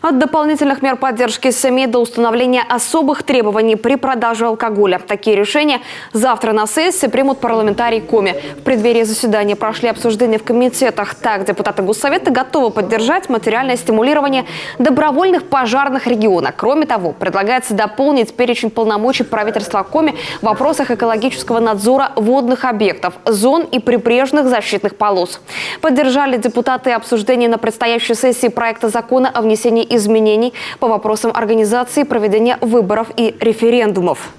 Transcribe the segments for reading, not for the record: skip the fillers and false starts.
От дополнительных мер поддержки семей до установления особых требований при продаже алкоголя. Такие решения завтра на сессии примут парламентарии Коми. В преддверии заседания прошли обсуждения в комитетах. Так, депутаты Госсовета готовы поддержать материальное стимулирование добровольных пожарных региона. Кроме того, предлагается дополнить перечень полномочий правительства Коми в вопросах экологического надзора водных объектов, зон и прибрежных защитных полос. Поддержали депутаты обсуждения на предстоящей сессии проекта закона о внесении изменений по вопросам организации и проведения выборов и референдумов.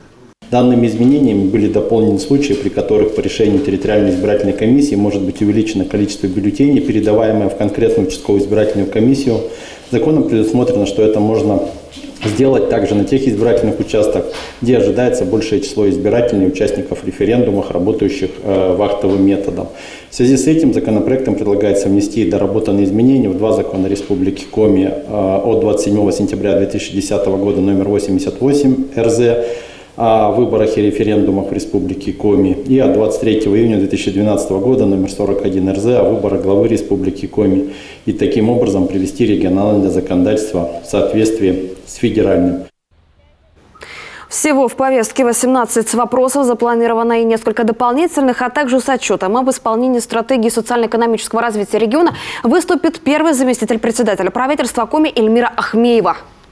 Данными изменениями были дополнены случаи, при которых по решению территориальной избирательной комиссии может быть увеличено количество бюллетеней, передаваемое в конкретную участковую избирательную комиссию. Законом предусмотрено, что это можно сделать также на тех избирательных участках, где ожидается большее число избирателей и участников референдумов, работающих вахтовым методом. В связи с этим законопроектом предлагается внести доработанные изменения в два закона Республики Коми от 27 сентября 2010 года номер 88 РЗ о выборах и референдумах в Республике Коми и от 23 июня 2012 года номер 41 РЗ о выборах главы Республики Коми и таким образом привести региональное законодательство в соответствии с федеральным. Всего в повестке 18 вопросов, запланировано и несколько дополнительных, а также с отчетом об исполнении стратегии социально-экономического развития региона выступит первый заместитель председателя правительства Коми Эльмира Ахмеева.